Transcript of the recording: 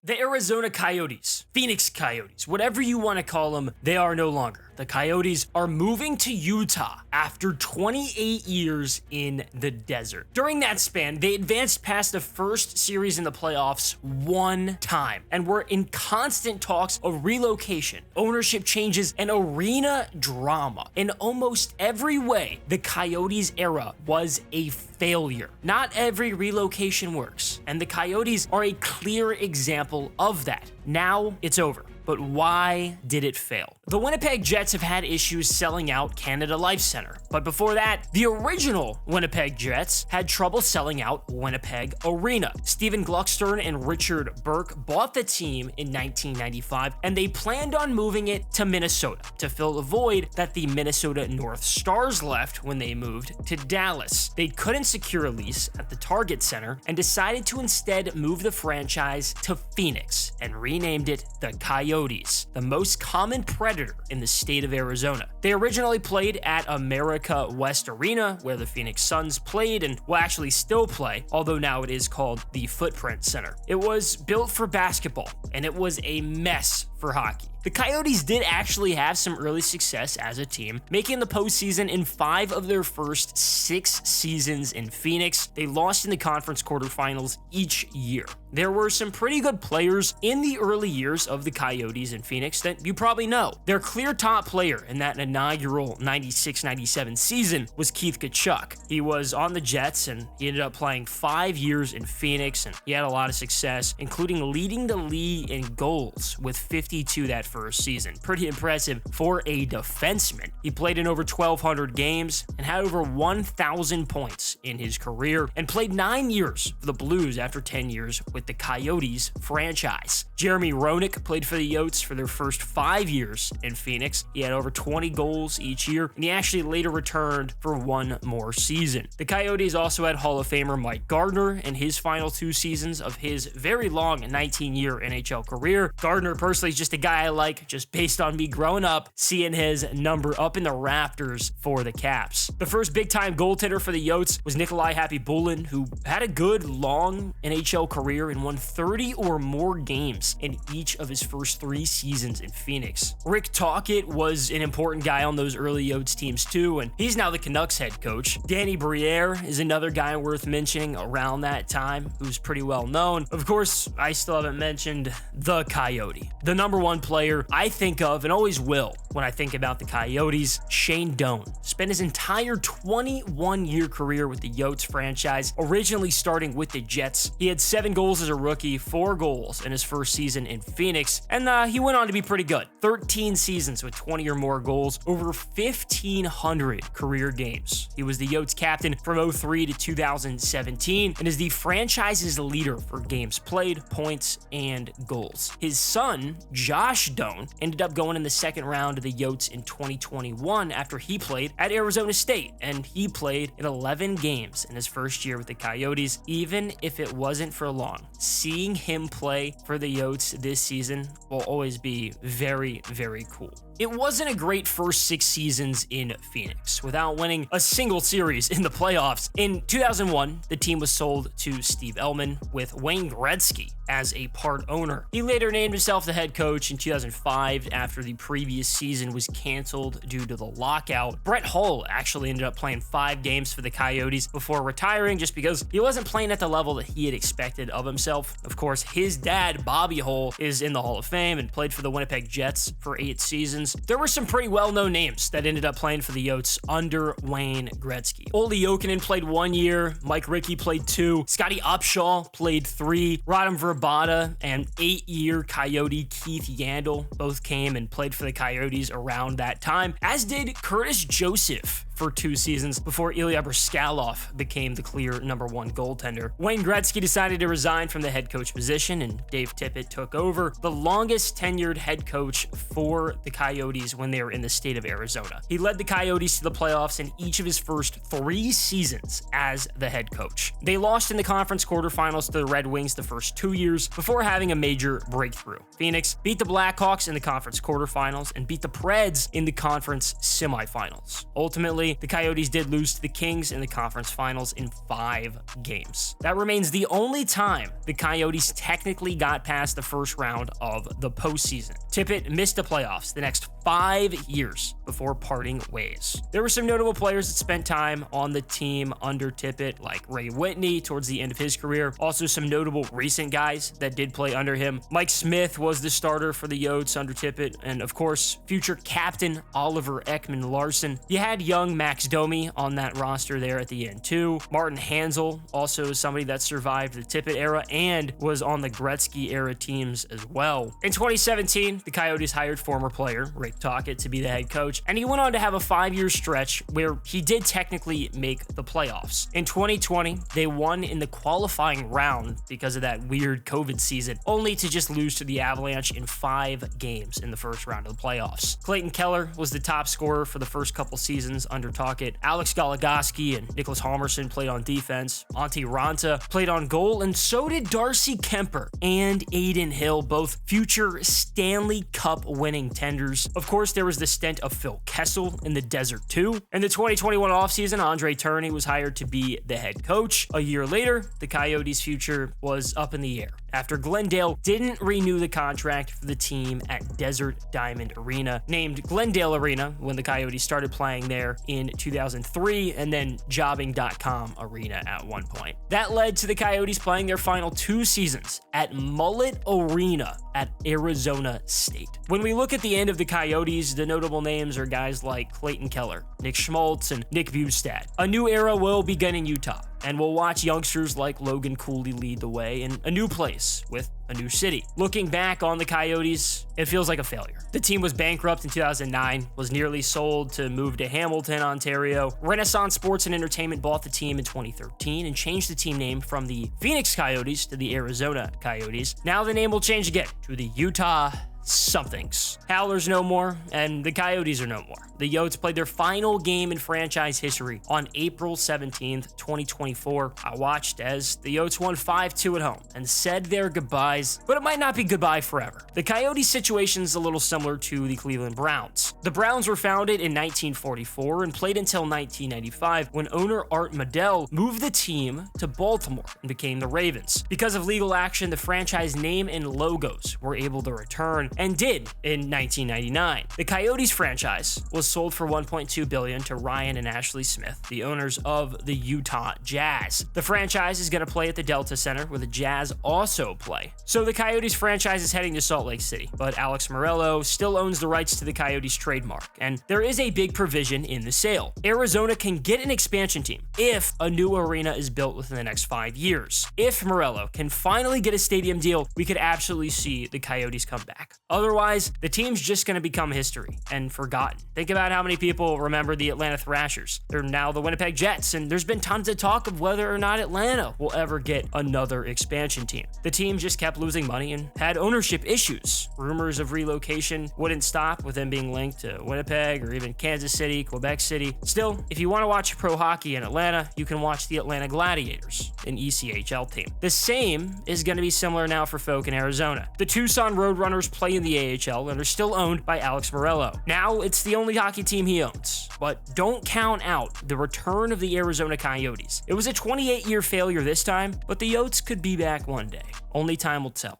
The Arizona Coyotes, Phoenix Coyotes, whatever you want to call them, they are no longer. The Coyotes are moving to Utah after 28 years in the desert. During that span, they advanced past the first series in the playoffs one time and were in constant talks of relocation, ownership changes, and arena drama. In almost every way, the Coyotes era was a failure. Not every relocation works, and the Coyotes are a clear example of that. Now it's over. But why did it fail? The Winnipeg Jets have had issues selling out Canada Life Center. But before that, the original Winnipeg Jets had trouble selling out Winnipeg Arena. Steven Gluckstern and Richard Burke bought the team in 1995, and they planned on moving it to Minnesota to fill the void that the Minnesota North Stars left when they moved to Dallas. They couldn't secure a lease at the Target Center and decided to instead move the franchise to Phoenix and renamed it the Coyotes, the most common predator in the state of Arizona. They originally played at America West Arena, where the Phoenix Suns played and will actually still play, although now it is called the Footprint Center. It was built for basketball, and it was a mess for hockey. The Coyotes did actually have some early success as a team, making the postseason in 5 of their first 6 seasons in Phoenix. They lost in the conference quarterfinals each year. There were some pretty good players in the early years of the Coyotes in Phoenix that you probably know. Their clear top player in that inaugural 96-97 season was Keith Tkachuk. He was on the Jets and he ended up playing 5 years in Phoenix, and he had a lot of success, including leading the league in goals with 52 that first season. Pretty impressive for a defenseman. He played in over 1,200 games and had over 1,000 points in his career and played 9 years for the Blues after 10 years with the Coyotes franchise. Jeremy Roenick played for the Yotes for their first 5 years in Phoenix. He had over 20 goals each year, and he actually later returned for one more season. The Coyotes also had Hall of Famer Mike Gardner in his final 2 seasons of his very long 19-year NHL career. Gardner personally is just a guy I like, just based on me growing up, seeing his number up in the rafters for the Caps. The first big-time goaltender for the Yotes was Nikolai Happy Bulin, who had a good, long NHL career and won 30 or more games in each of his first 3 seasons in Phoenix. Rick Tocchet was an important guy on those early Yotes teams too, and he's now the Canucks head coach. Danny Briere is another guy worth mentioning around that time, who's pretty well known. Of course, I still haven't mentioned the Coyote. The number one player I think of and always will when I think about the Coyotes, Shane Doan. Spent his entire 21-year career with the Yotes franchise, originally starting with the Jets. He had 7 goals as a rookie, 4 goals in his first season in Phoenix, and he went on to be pretty good. 13 seasons with 20 or more goals, over 1,500 career games. He was the Yotes captain from 03 to 2017 and is the franchise's leader for games played, points, and goals. His son, Josh Doan, ended up going in the second round of the Yotes in 2021 after he played at Arizona State, and he played in 11 games in his first year with the Coyotes, even if it wasn't for long. Seeing him play for the Yotes this season will always be very, very cool. It wasn't a great first 6 seasons in Phoenix without winning a single series in the playoffs. In 2001, the team was sold to Steve Ellman with Wayne Gretzky as a part owner. He later named himself the head coach in 2005 after the previous season was canceled due to the lockout. Brett Hull actually ended up playing 5 games for the Coyotes before retiring just because he wasn't playing at the level that he had expected of himself. Of course, his dad, Bobby Hull, is in the Hall of Fame and played for the Winnipeg Jets for 8 seasons. There were some pretty well-known names that ended up playing for the Yotes under Wayne Gretzky. Olli Jokinen played 1 year, Mike Rickey played 2, Scotty Upshaw played 3, Radim Vrbata and 8-year Coyote Keith Yandel both came and played for the Coyotes around that time, as did Curtis Joseph for 2 seasons before Ilya Bryzgalov became the clear number 1 goaltender. Wayne Gretzky decided to resign from the head coach position, and Dave Tippett took over, the longest tenured head coach for the Coyotes when they were in the state of Arizona. He led the Coyotes to the playoffs in each of his first 3 seasons as the head coach. They lost in the conference quarterfinals to the Red Wings the first 2 years before having a major breakthrough. Phoenix beat the Blackhawks in the conference quarterfinals and beat the Preds in the conference semifinals. Ultimately, 2020, the Coyotes did lose to the Kings in the conference finals in 5 games. That remains the only time the Coyotes technically got past the first round of the postseason. Tippett missed the playoffs the next 5 years before parting ways. There were some notable players that spent time on the team under Tippett, like Ray Whitney towards the end of his career. Also, some notable recent guys that did play under him. Mike Smith was the starter for the Yotes under Tippett, and of course, future captain Oliver Ekman-Larsson. You had young Max Domi on that roster there at the end too. Martin Hansel, also somebody that survived the Tippett era and was on the Gretzky era teams as well. In 2017, the Coyotes hired former player Rick Tocchet to be the head coach, and he went on to have a 5-year stretch where he did technically make the playoffs. In 2020, they won in the qualifying round because of that weird COVID season, only to just lose to the Avalanche in 5 games in the first round of the playoffs. Clayton Keller was the top scorer for the first couple seasons under Tocchet. Alex Goligoski and Nicholas Halmerson played on defense. Antti Ranta played on goal, and so did Darcy Kemper and Aiden Hill, both future Stanley Cup winning tenders. Of course, there was the stint of Phil Kessel in the desert too. In the 2021 offseason, Andre Tourigny was hired to be the head coach. A year later, the Coyotes' future was up in the air after Glendale didn't renew the contract for the team at Desert Diamond Arena, named Glendale Arena when the Coyotes started playing there in 2003, and then Jobbing.com Arena at one point. That led to the Coyotes playing their final 2 seasons at Mullet Arena at Arizona State. When we look at the end of the Coyotes, the notable names are guys like Clayton Keller, Nick Schmaltz, and Nick Bustad. A new era will begin in Utah, and we'll watch youngsters like Logan Cooley lead the way in a new place with a new city. Looking back on the Coyotes, it feels like a failure. The team was bankrupt in 2009, was nearly sold to move to Hamilton, Ontario. Renaissance Sports and Entertainment bought the team in 2013 and changed the team name from the Phoenix Coyotes to the Arizona Coyotes. Now the name will change again to the Utah somethings. Howlers no more, and the Coyotes are no more. The Yotes played their final game in franchise history on April 17th, 2024. I watched as the Yotes won 5-2 at home and said their goodbyes, but it might not be goodbye forever. The Coyotes situation is a little similar to the Cleveland Browns. The Browns were founded in 1944 and played until 1995 when owner Art Modell moved the team to Baltimore and became the Ravens. Because of legal action, the franchise name and logos were able to return, and did in 1999. The Coyotes franchise was sold for $1.2 billion to Ryan and Ashley Smith, the owners of the Utah Jazz. The franchise is going to play at the Delta Center, where the Jazz also play. So the Coyotes franchise is heading to Salt Lake City, but Alex Morello still owns the rights to the Coyotes trademark, and there is a big provision in the sale. Arizona can get an expansion team if a new arena is built within the next 5 years. If Morello can finally get a stadium deal, we could absolutely see the Coyotes come back. Otherwise, the team's just going to become history and forgotten. Think about how many people remember the Atlanta Thrashers. They're now the Winnipeg Jets, and there's been tons of talk of whether or not Atlanta will ever get another expansion team. The team just kept losing money and had ownership issues. Rumors of relocation wouldn't stop, with them being linked to Winnipeg or even Kansas City, Quebec City. Still, if you want to watch pro hockey in Atlanta, you can watch the Atlanta Gladiators, an ECHL team. The same is going to be similar now for folk in Arizona. The Tucson Roadrunners play in the AHL and are still owned by Alex Morello. Now it's the only hockey team he owns. But don't count out the return of the Arizona Coyotes. It was a 28-year failure this time, but the Yotes could be back one day. Only time will tell.